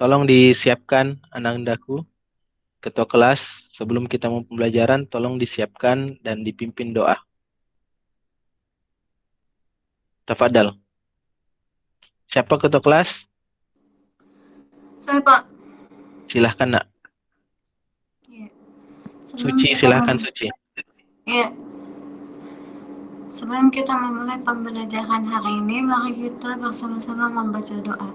Tolong disiapkan anandaku, ketua kelas, sebelum kita mau pembelajaran, tolong disiapkan dan dipimpin doa. Tafadhal. Siapa ketua kelas? Saya, Pak. Silahkan, Nak. Ya. Sebelum Suci, kita silahkan, Suci. ya, sebelum kita memulai pembelajaran hari ini, mari kita bersama-sama membaca doa.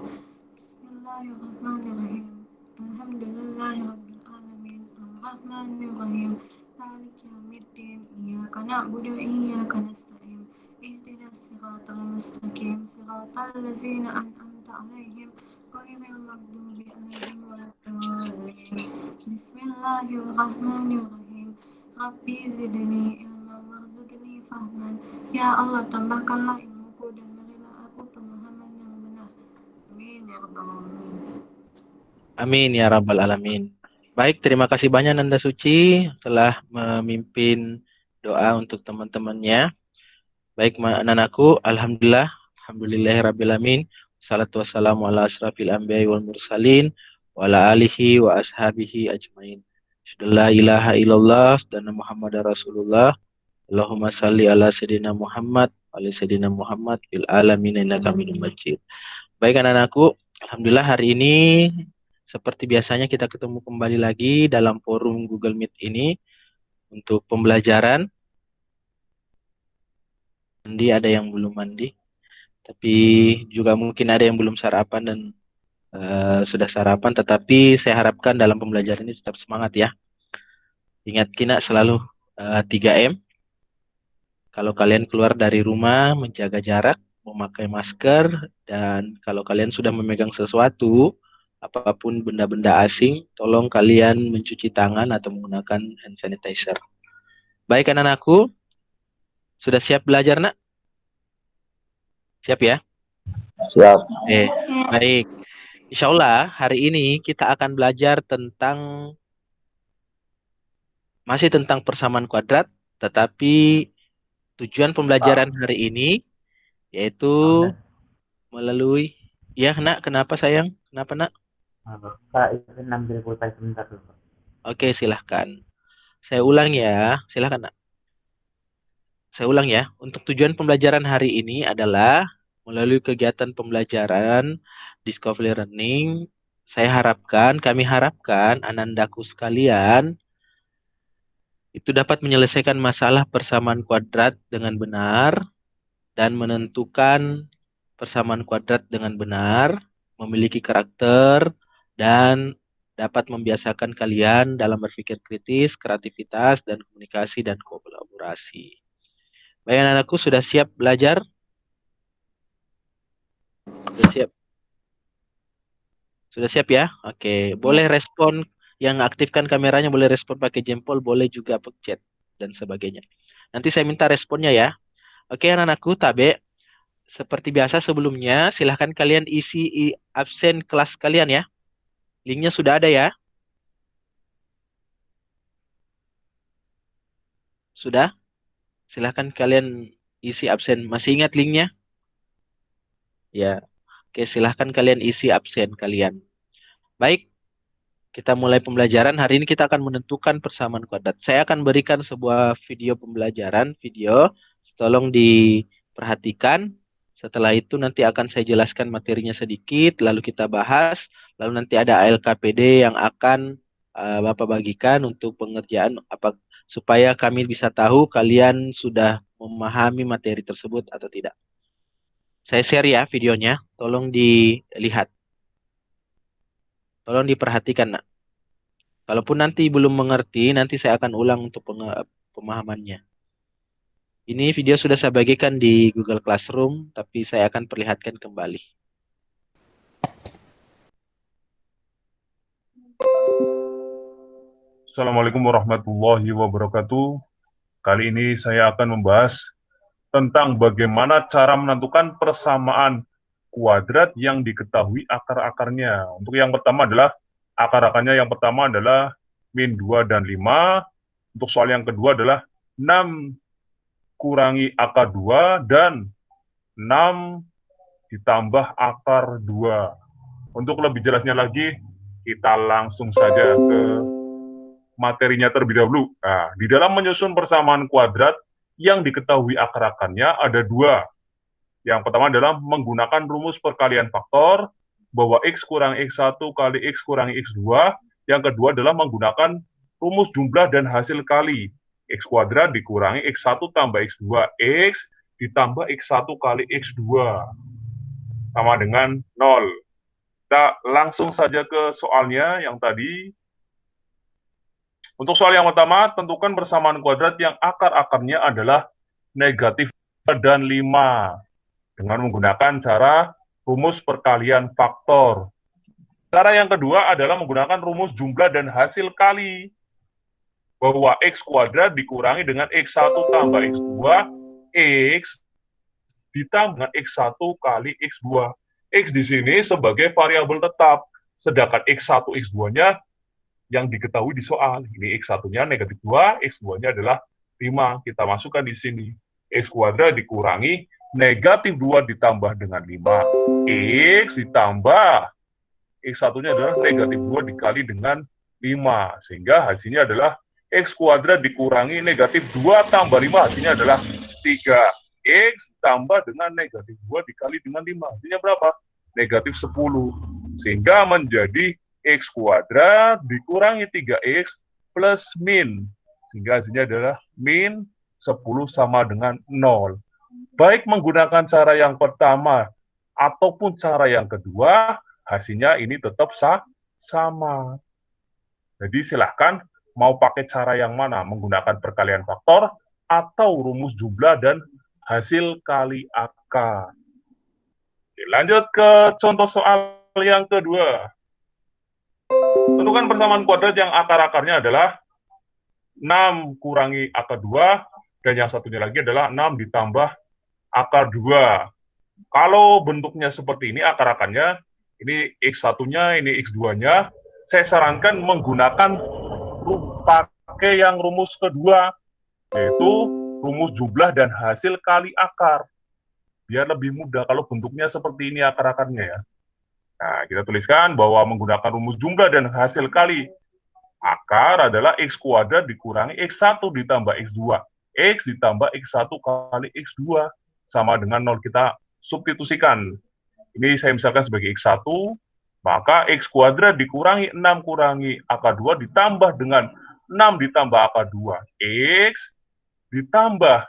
Bismillahirrahmanirrahim. Alhamdulillahirabbil alamin. Arrahmanirrahim. Maliki yaumiddin. Iyyaka na'budu wa iyyaka nasta'in. Ihdinas siratal mustaqim. Siratal ladzina an'amta 'alaihim ghairil maghdubi 'alaihim waladdallin. Bismillahirrahmanirrahim. Rabbi zidni ilma warzuqni fahman. Ya Allah, tambahkanlah ilmuku dan berilah aku pemahaman yang benar. Amin ya rabbal alamin. Amin ya rabbal alamin. Baik, terima kasih banyak Nanda Suci telah memimpin doa untuk teman-temannya. Baik, anakku, alhamdulillah, alhamdulillahirabbil alamin. Salatu wassalamu ala asrafil anbiya'i wal mursalin wa ala alihi wa ashabihi ajmain. La ilaha illallah dan Muhammadar Rasulullah. Allahumma salli ala sayyidina Muhammad wa ala sayyidina Muhammad fil alamin innaka hamidum majid. Baik anak-anakku, alhamdulillah hari ini seperti biasanya kita ketemu kembali lagi dalam forum Google Meet ini untuk pembelajaran. Mandi ada yang belum mandi, tapi juga mungkin ada yang belum sarapan dan sudah sarapan, tetapi saya harapkan dalam pembelajaran ini tetap semangat ya. Ingat kina selalu 3M. Kalau kalian keluar dari rumah, menjaga jarak, memakai masker, dan kalau kalian sudah memegang sesuatu, apapun benda-benda asing, tolong kalian mencuci tangan atau menggunakan hand sanitizer. Baik anak-anakku, sudah siap belajar nak? Siap ya? Siap. Baik. Insya Allah hari ini kita akan belajar masih tentang persamaan kuadrat, tetapi tujuan pembelajaran hari ini yaitu melalui, ya nak, kenapa sayang? Kenapa nak? Kak, izin ambil pulpen sebentar dulu. Oke, silahkan. Saya ulang ya, silahkan nak. Saya ulang ya. Untuk tujuan pembelajaran hari ini adalah melalui kegiatan pembelajaran Discovery Learning, kami harapkan anandaku sekalian itu dapat menyelesaikan masalah persamaan kuadrat dengan benar dan menentukan persamaan kuadrat dengan benar, memiliki karakter, dan dapat membiasakan kalian dalam berpikir kritis, kreativitas, dan komunikasi dan kolaborasi. Baik anak-anakku, sudah siap belajar? Sudah siap? Sudah siap ya? Oke, boleh respon yang aktifkan kameranya, boleh respon pakai jempol, boleh juga pakai chat dan sebagainya. Nanti saya minta responnya ya. Oke anak-anakku, tabe. Seperti biasa sebelumnya, silahkan kalian isi absen kelas kalian ya. Linknya sudah ada ya? Sudah? Silahkan kalian isi absen. Masih ingat linknya? Ya. Oke, silahkan kalian isi absen kalian. Baik, kita mulai pembelajaran. Hari ini kita akan menentukan persamaan kuadrat. Saya akan berikan sebuah video pembelajaran, video. Tolong diperhatikan. Setelah itu nanti akan saya jelaskan materinya sedikit, lalu kita bahas. Lalu nanti ada ALKPD yang akan Bapak bagikan untuk pengerjaan supaya kami bisa tahu kalian sudah memahami materi tersebut atau tidak. Saya share ya videonya, tolong dilihat. Tolong diperhatikan, nak. Kalaupun nanti belum mengerti, nanti saya akan ulang untuk pemahamannya. Ini video sudah saya bagikan di Google Classroom, tapi saya akan perlihatkan kembali. Assalamualaikum warahmatullahi wabarakatuh. Kali ini saya akan membahas tentang bagaimana cara menentukan persamaan kuadrat yang diketahui akar-akarnya. Untuk yang pertama adalah akar-akarnya yang pertama adalah min 2 dan 5. Untuk soal yang kedua adalah 6 kurangi akar 2 dan 6 ditambah akar 2. Untuk lebih jelasnya lagi, kita langsung saja ke materinya terlebih dahulu. Nah, di dalam menyusun persamaan kuadrat yang diketahui akar-akarnya ada dua. Yang pertama adalah menggunakan rumus perkalian faktor, bahwa X kurang X1 kali X kurang X2. Yang kedua adalah menggunakan rumus jumlah dan hasil kali. X kuadrat dikurangi X1 tambah X2. X ditambah X1 kali X2. Sama dengan 0. Kita langsung saja ke soalnya yang tadi. Untuk soal yang pertama, tentukan persamaan kuadrat yang akar-akarnya adalah negatif dan 5. Dengan menggunakan cara rumus perkalian faktor. Cara yang kedua adalah menggunakan rumus jumlah dan hasil kali. Bahwa X kuadrat dikurangi dengan X1 tambah X2, X ditambah dengan X1 kali X2. X di sini sebagai variabel tetap, sedangkan X1, X2-nya yang diketahui di soal. Ini X1-nya negatif 2, X2-nya adalah 5. Kita masukkan di sini. X kuadrat dikurangi negatif 2 ditambah dengan 5. X ditambah X1-nya adalah negatif 2 dikali dengan 5. Sehingga hasilnya adalah X kuadrat dikurangi negatif 2 tambah 5. Hasilnya adalah 3. X ditambah dengan negatif 2 dikali dengan 5. Hasilnya berapa? Negatif 10. Sehingga menjadi X kuadrat dikurangi 3X plus min. Sehingga hasilnya adalah min 10 sama dengan 0. Baik menggunakan cara yang pertama ataupun cara yang kedua, hasilnya ini tetap sama. Jadi silahkan mau pakai cara yang mana, menggunakan perkalian faktor atau rumus jumlah dan hasil kali akar. Oke, lanjut ke contoh soal yang kedua. Tentukan persamaan kuadrat yang akar-akarnya adalah 6 kurangi akar 2, dan yang satunya lagi adalah 6 ditambah akar 2. Kalau bentuknya seperti ini, akar-akarnya, ini X1-nya, ini X2-nya, saya sarankan menggunakan pakai yang rumus kedua, yaitu rumus jumlah dan hasil kali akar. Biar lebih mudah kalau bentuknya seperti ini akar-akarnya ya. Nah, kita tuliskan bahwa menggunakan rumus jumlah dan hasil kali akar adalah X kuadrat dikurangi X1 ditambah X2. X ditambah X1 kali X2 sama dengan 0. Kita substitusikan. Ini saya misalkan sebagai X1, maka X kuadrat dikurangi 6 kurangi akar 2 ditambah dengan 6 ditambah akar 2. X ditambah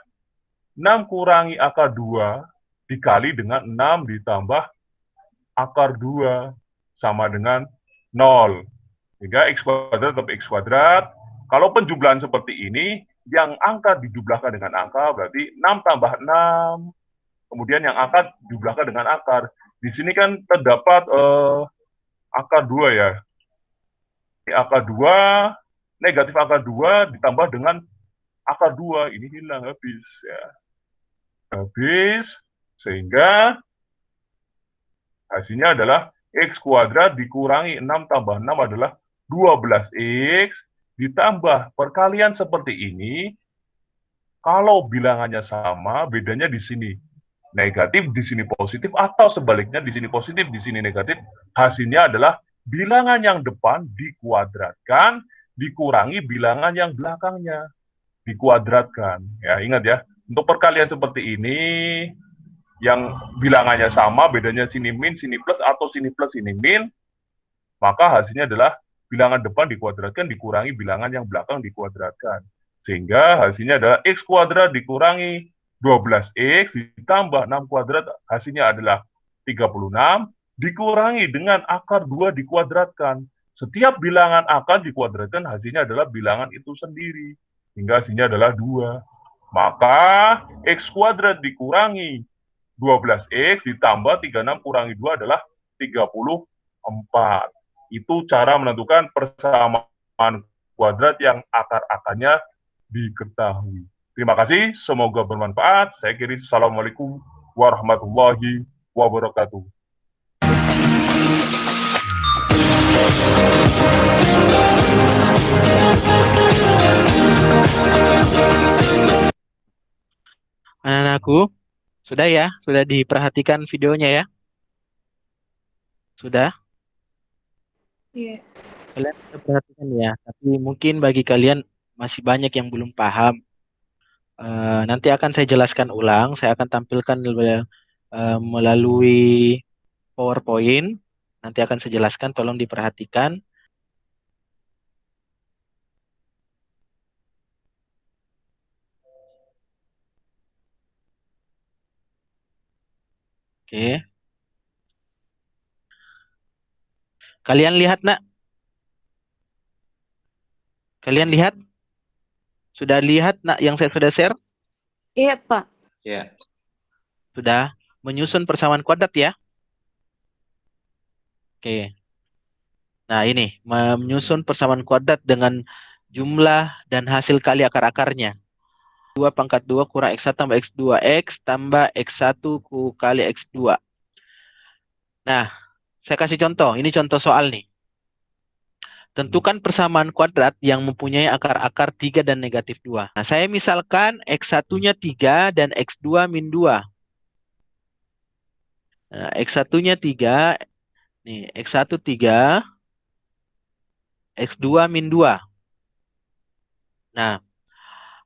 6 kurangi akar 2 dikali dengan 6 ditambah akar 2 sama dengan 0. Sehingga X kuadrat tetap X kuadrat. Kalau penjumlahan seperti ini, yang angka dijumlahkan dengan angka berarti 6 tambah 6. Kemudian yang angka dijumlahkan dengan akar. Di sini kan terdapat akar 2 ya. Ini akar 2, negatif akar 2 ditambah dengan akar 2. Ini hilang, habis ya. Habis, sehingga hasilnya adalah X kuadrat dikurangi 6 tambah 6 adalah 12X ditambah perkalian seperti ini. Kalau bilangannya sama, bedanya di sini negatif, di sini positif, atau sebaliknya di sini positif, di sini negatif. Hasilnya adalah bilangan yang depan dikuadratkan dikurangi bilangan yang belakangnya dikuadratkan. Ya, ingat ya. Untuk perkalian seperti ini, yang bilangannya sama, bedanya sini min, sini plus, atau sini plus, sini min, maka hasilnya adalah bilangan depan dikuadratkan dikurangi bilangan yang belakang dikuadratkan. Sehingga hasilnya adalah X kuadrat dikurangi 12X ditambah 6 kuadrat, hasilnya adalah 36, dikurangi dengan akar 2 dikuadratkan. Setiap bilangan akar dikuadratkan, hasilnya adalah bilangan itu sendiri. Hingga hasilnya adalah 2. Maka X kuadrat dikurangi 12X ditambah 36 kurangi 2 adalah 34. Itu cara menentukan persamaan kuadrat yang akar-akarnya diketahui. Terima kasih, semoga bermanfaat. Saya kiri, assalamualaikum warahmatullahi wabarakatuh. Anak-anakku, sudah ya? Sudah diperhatikan videonya ya? Sudah? Iya. Kalian bisa perhatikan ya, tapi mungkin bagi kalian masih banyak yang belum paham. Nanti akan saya jelaskan ulang. Saya akan tampilkan melalui PowerPoint. Nanti akan saya jelaskan, tolong diperhatikan. Oke. Kalian lihat, nak? Kalian lihat? Sudah lihat, nak, yang saya sudah share? Iya, Pak. Ya. Sudah menyusun persamaan kuadrat ya? Oke. Nah, ini menyusun persamaan kuadrat dengan jumlah dan hasil kali akar-akarnya. 2 pangkat 2 kurang X1 tambah X2. X tambah X1 kali X2. Nah, saya kasih contoh. Ini contoh soal nih. Tentukan persamaan kuadrat yang mempunyai akar-akar 3 dan negatif 2. Nah, saya misalkan X1-nya 3 dan X2 min 2. Nah, X1-nya 3. Nih, X1 3, X2 min 2. Nah,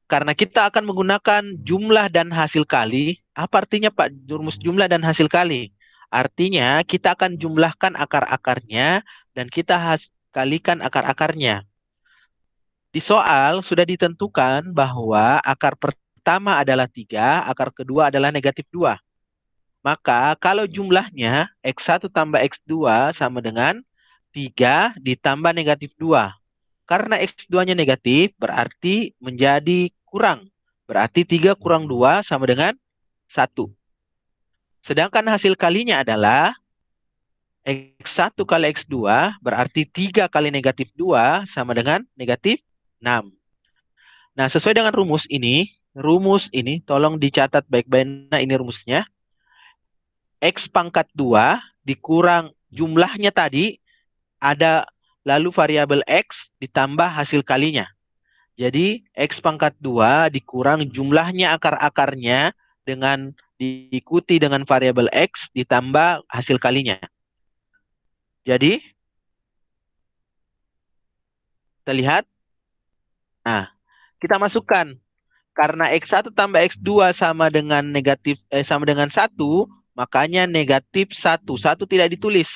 karena kita akan menggunakan jumlah dan hasil kali, apa artinya Pak rumus jumlah dan hasil kali? Artinya kita akan jumlahkan akar-akarnya dan kita kalikan akar-akarnya. Di soal sudah ditentukan bahwa akar pertama adalah 3, akar kedua adalah negatif 2. Maka kalau jumlahnya X1 tambah X2 sama dengan 3 ditambah negatif 2. Karena X2-nya negatif, berarti menjadi kurang. Berarti 3 kurang 2 sama dengan 1. Sedangkan hasil kalinya adalah X1 kali X2, berarti 3 kali negatif 2 sama dengan negatif 6. Nah, sesuai dengan rumus ini tolong dicatat baik-baik. Nah, ini rumusnya. X pangkat 2 dikurang jumlahnya tadi, ada lalu variabel X ditambah hasil kalinya. Jadi, X pangkat 2 dikurang jumlahnya akar-akarnya dengan diikuti dengan variabel X ditambah hasil kalinya. Jadi, kita lihat. Nah, kita masukkan. Karena X1 tambah X2 sama dengan sama dengan 1, makanya negatif 1. 1 tidak ditulis.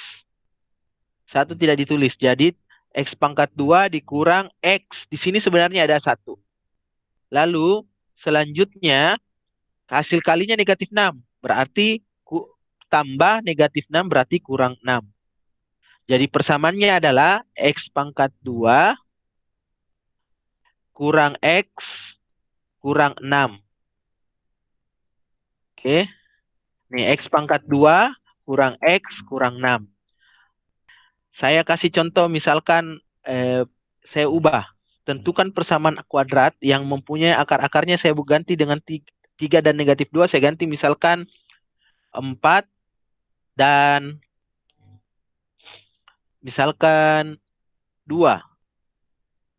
1 tidak ditulis. Jadi, X pangkat 2 dikurang X. Di sini sebenarnya ada 1. Lalu, selanjutnya, hasil kalinya negatif 6. Berarti tambah negatif 6 berarti kurang 6. Jadi persamaannya adalah X pangkat 2 kurang X kurang 6. Oke. Nih, X pangkat 2 kurang X kurang 6. Saya kasih contoh misalkan saya ubah. Tentukan persamaan kuadrat yang mempunyai akar-akarnya saya ganti dengan 3 dan negatif 2. Saya ganti misalkan 4 dan misalkan 2.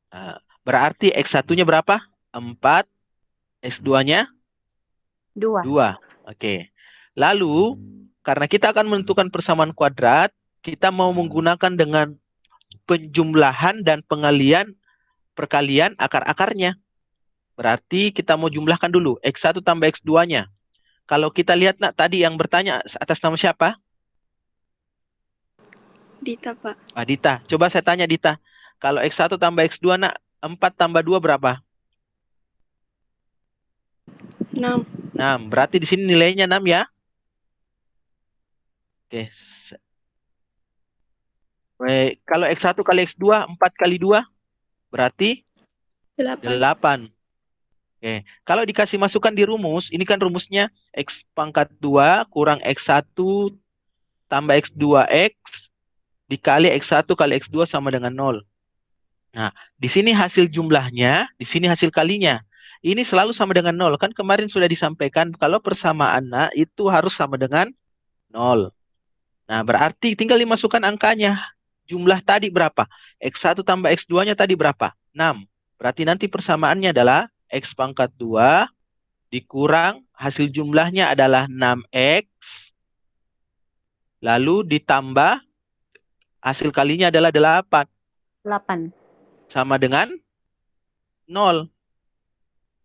Nah, berarti X1-nya berapa? 4. X2-nya? 2. 2. Oke. Lalu, karena kita akan menentukan persamaan kuadrat, kita mau menggunakan dengan penjumlahan dan perkalian akar-akarnya. Berarti kita mau jumlahkan dulu. X1 tambah X2-nya. Kalau kita lihat, nak, tadi yang bertanya atas nama siapa? Dita, Pak. Dita. Coba saya tanya Dita. Kalau X1 tambah X2, nak, 4 tambah 2 berapa? 6. 6. Berarti di sini nilainya 6 ya? Oke. Kalau X1 kali X2, 4 kali 2 berarti 8. Oke. Kalau dikasih masukan di rumus, ini kan rumusnya X pangkat 2 kurang X1 tambah X2X dikali X1 kali X2 sama dengan 0. Nah, di sini hasil jumlahnya, di sini hasil kalinya. Ini selalu sama dengan 0. Kan kemarin sudah disampaikan kalau persamaan itu harus sama dengan 0. Nah, berarti tinggal dimasukkan angkanya. Jumlah tadi berapa? X1 tambah X2-nya tadi berapa? 6. Berarti nanti persamaannya adalah X pangkat 2 dikurang hasil jumlahnya adalah 6X. Lalu ditambah Hasil kalinya adalah 8. 8. Sama dengan 0.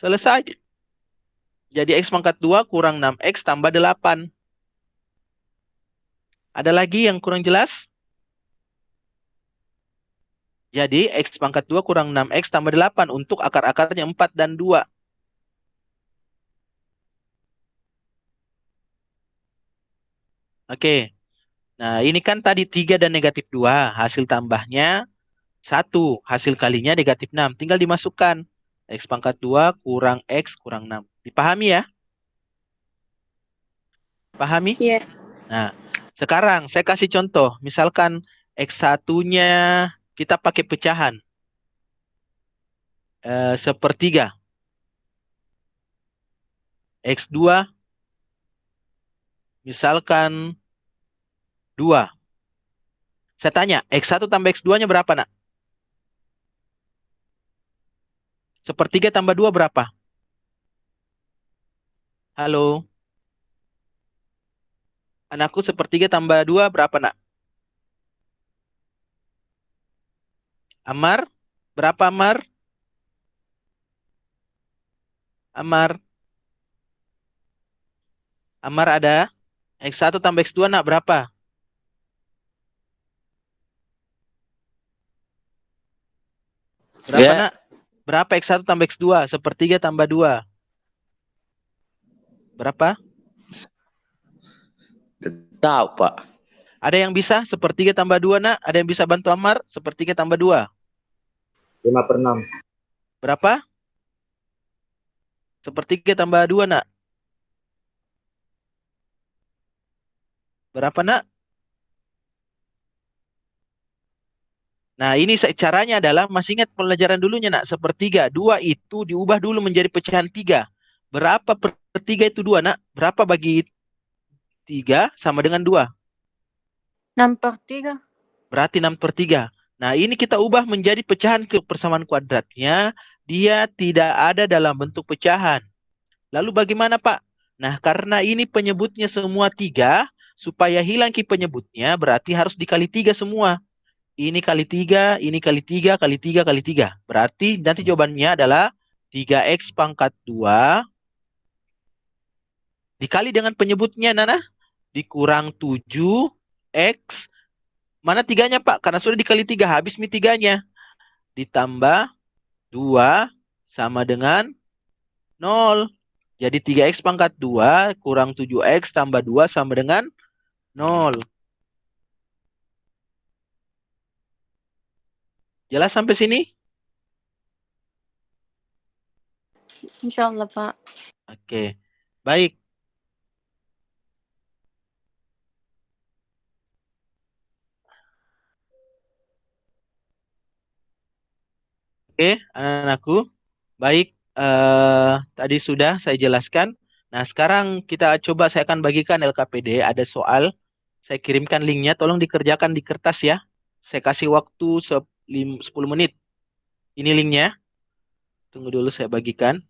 Selesai. Jadi X pangkat 2 kurang 6X tambah 8. Ada lagi yang kurang jelas? Jadi X pangkat 2 kurang 6X tambah 8 untuk akar-akarnya 4 dan 2. Oke. Nah, ini kan tadi 3 dan negatif 2. Hasil tambahnya 1. Hasil kalinya negatif 6. Tinggal dimasukkan. X pangkat 2 kurang X kurang 6. Dipahami ya? Pahami? Iya. Nah, sekarang saya kasih contoh. Misalkan X1-nya kita pakai pecahan. Sepertiga. X2 misalkan 2. Saya tanya, X1 tambah X2-nya berapa, nak? Sepertiga tambah 2 berapa? Halo? Anakku, sepertiga tambah 2 berapa, nak? Amar? Berapa, Amar? Amar? Amar ada? X1 tambah X2, nak, berapa? Berapa, Ya, nak? Berapa X1 tambah X2? Sepertiga tambah 2. Berapa? tahu Pak. Ada yang bisa? Sepertiga tambah 2, nak? Ada yang bisa bantu Amar? Sepertiga tambah 2. 5/6. Berapa? Sepertiga tambah 2, nak? Berapa, nak? Nah, ini caranya adalah, masih ingat pelajaran dulunya, nak? Sepertiga. 2 itu diubah dulu menjadi pecahan 3. Berapa per 3 itu 2, nak? Berapa bagi 3 sama dengan 2? 6/3. Berarti 6/3. Nah, ini kita ubah menjadi pecahan ke persamaan kuadratnya. Dia tidak ada dalam bentuk pecahan. Lalu bagaimana, Pak? Nah, karena ini penyebutnya semua 3, supaya hilang ki penyebutnya, berarti harus dikali 3 semua. Ini kali 3, ini kali 3, kali 3, kali 3. Berarti nanti jawabannya adalah 3X pangkat 2 dikali dengan penyebutnya, Nana, dikurang 7X. Mana 3-nya, Pak? Karena sudah dikali 3, habis mi 3-nya. Ditambah 2 sama dengan 0. Jadi 3X pangkat 2 kurang 7X tambah 2 sama dengan 0. Jelas sampai sini? Insyaallah, Pak. Oke. Baik. Oke, anak-anakku. Baik, tadi sudah saya jelaskan. Nah, sekarang kita coba, saya akan bagikan LKPD. Ada soal. Saya kirimkan linknya. Tolong dikerjakan di kertas ya. Saya kasih waktu 10 menit. Ini linknya. Tunggu dulu saya bagikan.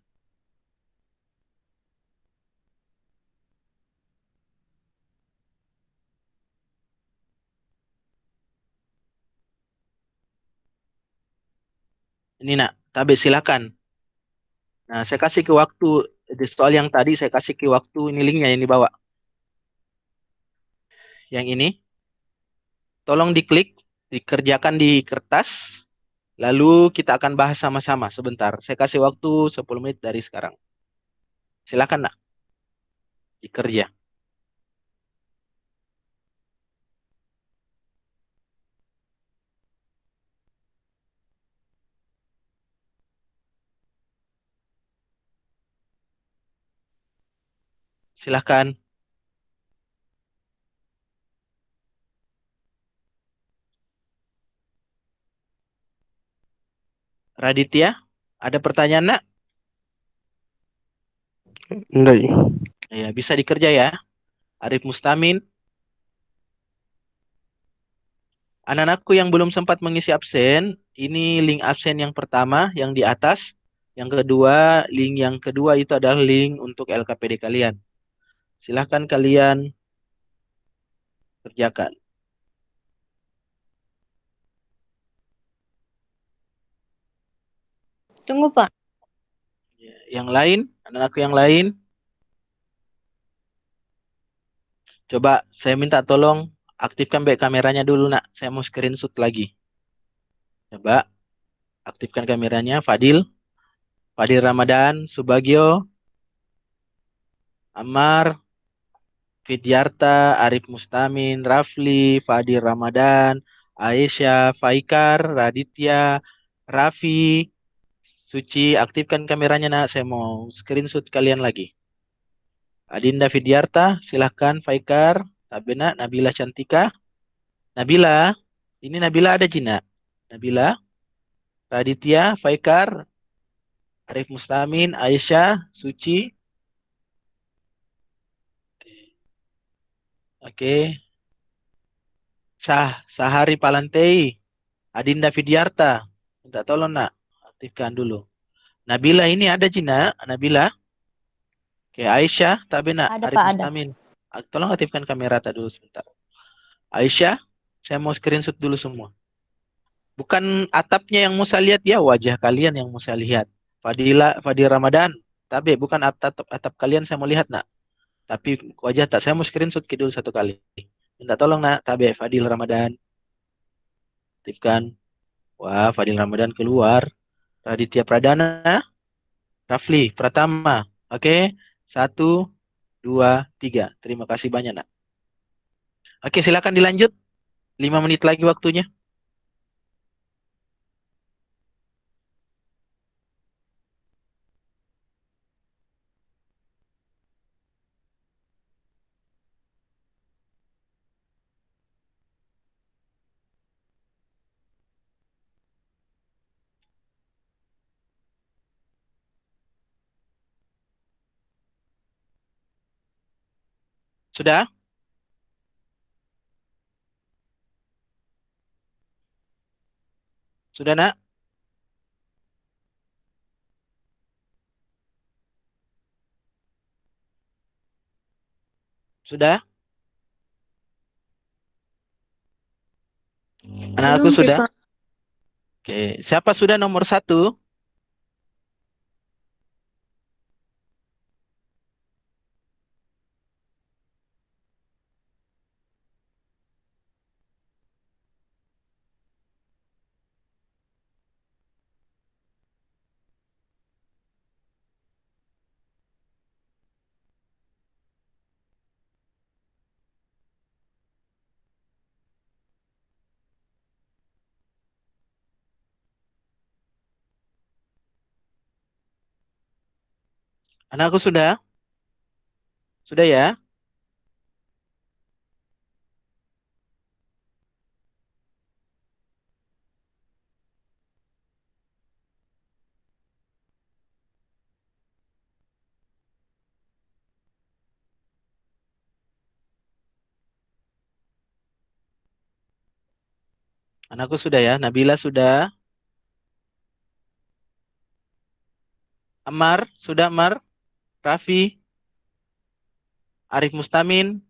Ini, nak. Tabe, silakan. Nah, saya kasih ke waktu. Di soal yang tadi saya kasih ke waktu. Ini linknya yang dibawa. Yang ini. Tolong diklik. Dikerjakan di kertas. Lalu kita akan bahas sama-sama sebentar. Saya kasih waktu 10 menit dari sekarang. Silakan, nak. Dikerja. Silakan. Raditya, ada pertanyaan, nak? Enggak. Ya, bisa dikerja ya. Arif Mustamin. Anak-anakku yang belum sempat mengisi absen, ini link absen yang pertama yang di atas. Yang kedua, link yang kedua itu adalah link untuk LKPD kalian. Silahkan kalian kerjakan. Tunggu, Pak. Yang lain, anak-anakku yang lain, coba saya minta tolong aktifkan back kameranya dulu, nak. Saya mau screenshot lagi. Coba aktifkan kameranya, Fadil, Fadil Ramadan, Subagio, Ammar, Fidyarta, Arif Mustamin, Rafli, Fadil Ramadan, Aisyah, Faikar, Raditya, Raffi, Suci, aktifkan kameranya, nak. Saya mau screenshot kalian lagi. Adinda Fidyarta, silahkan. Faikar, Tabena, Nabila Cantika. Nabila, ini Nabila ada Cina. Nabila, Raditya, Faikar, Arif Mustamin, Aisyah, Suci. Oke. Sahari Palantei, Adinda Fidyarta. Minta tolong, nak. Aktifkan dulu. Nabila ini ada Cina. Nabila. Oke, Aisyah, Tabena, Ada, Arif Pak, ada. Mustamin. Tolong aktifkan kamera dulu sebentar. Aisyah, saya mau screenshot dulu semua. Bukan atapnya yang mau saya lihat ya, wajah kalian yang mau saya lihat. Fadil Ramadan, tapi bukan atap kalian saya mau lihat, nak. Tapi wajah tak, saya mau screenshot dulu satu kali. Minta tolong, nak. Tabe Fadil Ramadan, aktifkan. Wah, Fadil Ramadan keluar. Raditya Pradana, Rafli Pratama. Oke, satu, dua, tiga. Terima kasih banyak, nak. Oke, silakan dilanjut. 5 menit lagi waktunya. Sudah? Sudah, nak? Sudah? Anakku Belum, sudah? Pak. Oke, siapa sudah nomor satu? Anakku sudah? Sudah ya? Anakku sudah ya? Nabila sudah? Ammar, sudah Ammar? Raffi, Arif Mustamin,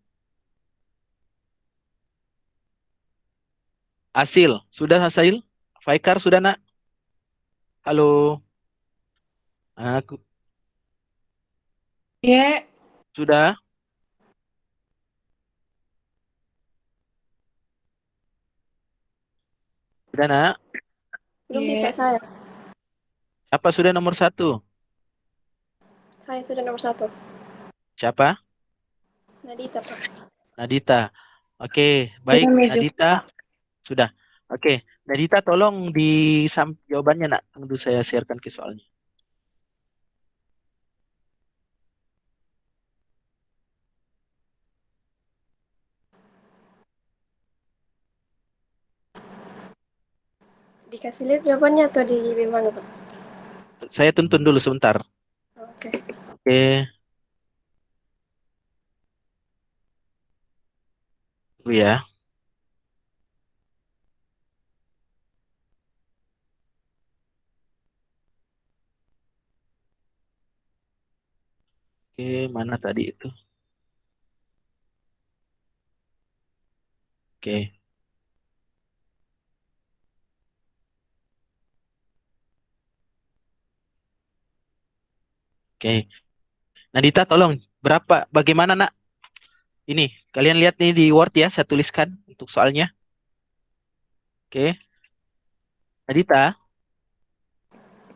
Asil, sudah Asil? Faikar sudah, nak? Halo, anakku Ya. sudah? Sudah, nak? Belum nih Iya. Pak saya. Siapa sudah nomor satu? Saya sudah nomor 1. Siapa? Nadita Pak. Nadita. Oke, baik Sudah meja, Nadita. Pak. Sudah. Oke, Nadita tolong jawabannya, nak. Tunggu saya sharekan ke soalnya. Dikasih lihat jawabannya atau di mana Pak? Saya tuntun dulu sebentar. Oke. Oke, dulu ya. Oke, mana tadi itu? Oke. Oke. Nadita tolong bagaimana nak? Ini kalian lihat nih di Word ya, saya tuliskan untuk soalnya. Oke. Nadita.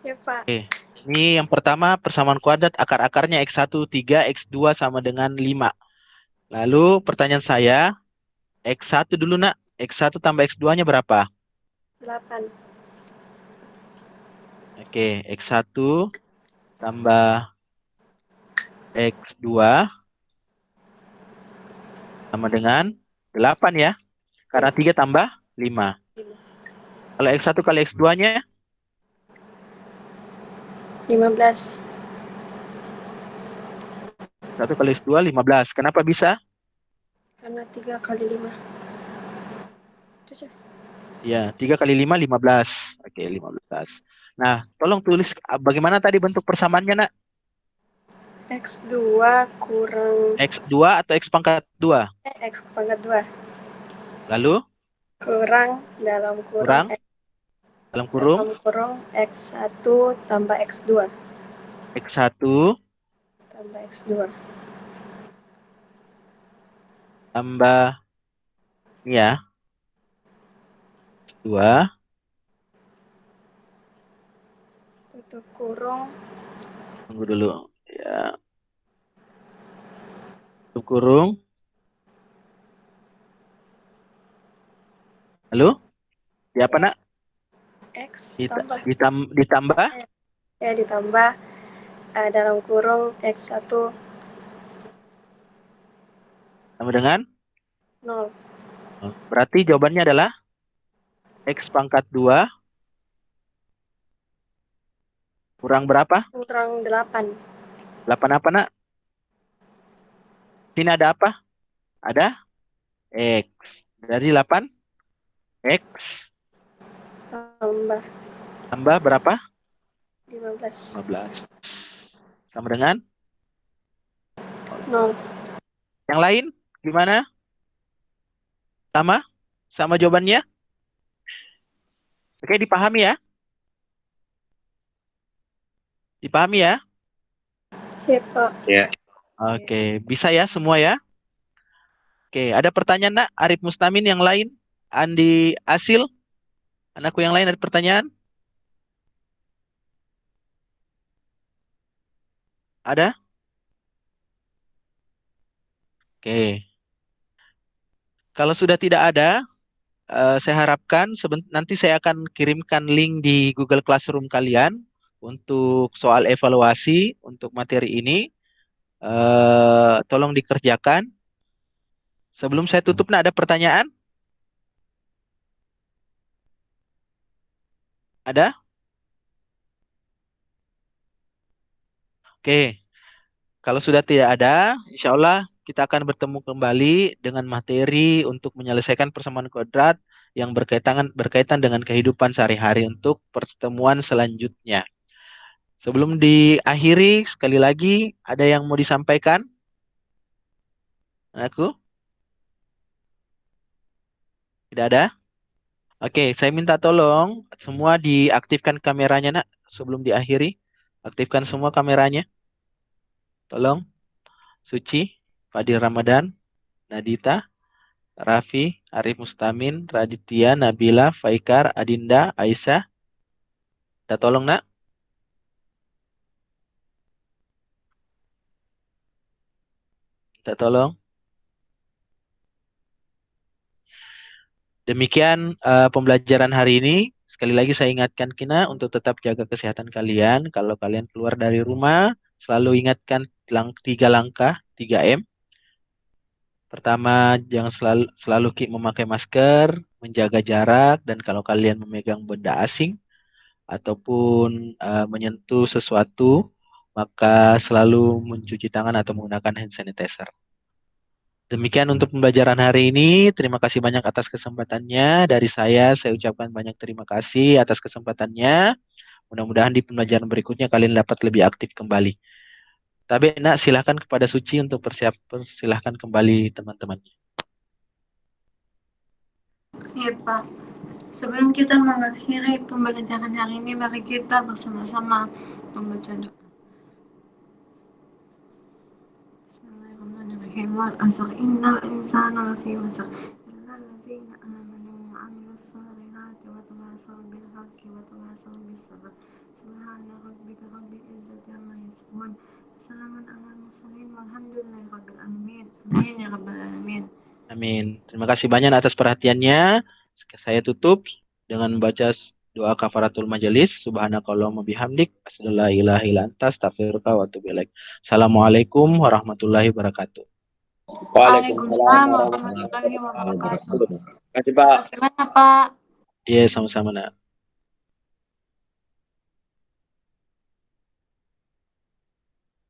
Ya, Pak. Oke. Ini yang pertama persamaan kuadrat akar-akarnya X1 3, X2 sama dengan 5. Lalu pertanyaan saya, X1 dulu nak. X1 tambah X2-nya berapa? 8. Oke, X1 tambah X2 sama dengan 8 ya. Karena 3 tambah 5. 5. Kalau X1 kali X2-nya 15. 1 kali X2 15. Kenapa bisa? Karena 3 kali 5. Terus ya? Ya, 3 kali 5 15. Oke, 15. Nah, tolong tulis bagaimana tadi bentuk persamaannya nak? X2 kurang X2 atau X pangkat 2? X pangkat 2. Lalu Kurang dalam kurung kurang dalam kurung X1 tambah X2 X1 tambah X2. tambah ini ya, X2 Tutup kurung. tunggu dulu ya. Tutup kurung. Lalu di apa nak? X tambah Ditambah ya ditambah dalam kurung X1 sama dengan 0. berarti jawabannya adalah X pangkat 2 kurang berapa? Kurang 8. 8 apa nak? Sini ada apa? Ada X. Dari 8 X tambah berapa? 15. 15. Sama dengan 0. yang lain gimana? Sama jawabannya? Oke, dipahami ya? Dipahami ya? Ya, Pak. Ya. Oke, bisa ya semua ya? Oke, ada pertanyaan nak? Arif Mustamin yang lain? Andi Asil? Anakku yang lain ada pertanyaan? Ada? Oke. Kalau sudah tidak ada, saya harapkan nanti saya akan kirimkan link di Google Classroom kalian untuk soal evaluasi untuk materi ini. Tolong dikerjakan. Sebelum saya tutup, ada pertanyaan? Ada? Oke. Kalau sudah tidak ada, insya Allah kita akan bertemu kembali dengan materi untuk menyelesaikan persamaan kuadrat yang berkaitan dengan kehidupan sehari-hari untuk pertemuan selanjutnya. Sebelum diakhiri, sekali lagi, ada yang mau disampaikan? Aku? Tidak ada? Oke, saya minta tolong semua diaktifkan kameranya, nak, sebelum diakhiri. Aktifkan semua kameranya. Tolong. Suci, Fadil Ramadan, Nadita, Raffi, Arif Mustamin, Raditya, Nabila, Faikar, Adinda, Aisyah. Kita tolong nak. Kita tolong. Demikian pembelajaran hari ini. Sekali lagi saya ingatkan Kina untuk tetap jaga kesehatan kalian. Kalau kalian keluar dari rumah, selalu ingatkan 3 langkah, 3M. Pertama, jangan selalu memakai masker, menjaga jarak, dan kalau kalian memegang benda asing ataupun menyentuh sesuatu, maka selalu mencuci tangan atau menggunakan hand sanitizer. Demikian untuk pembelajaran hari ini. Terima kasih banyak atas kesempatannya. Dari saya ucapkan banyak terima kasih atas kesempatannya. Mudah-mudahan di pembelajaran berikutnya kalian dapat lebih aktif kembali. Tapi nak, silahkan kepada Suci untuk silahkan kembali teman-teman. Iya, Pak. Sebelum kita mengakhiri pembelajaran hari ini, mari kita bersama-sama membaca doa. والعصر إن الإنسان لفي خسر إلا الذين آمنوا وعملوا الصالحات وتواصوا بالحق وتواصوا بالصبر سبحان ربك رب العزة عما يصفون وسلام على المرسلين والحمد لله رب العالمين آمين يا رب العالمين. Amin. Terima kasih banyak atas perhatiannya. Saya tutup dengan membaca doa kafaratul majelis. Subhanakallahumma bihamdik. Asyhadu an la ilaha illa anta astaghfiruka wa atubu ilaik. Assalamualaikum warahmatullahi wabarakatuh. Waalaikumsalam warahmatullahi wabarakatuh. Terima kasih Pak. Terima kasih banyak Pak. Iya, sama-sama nak.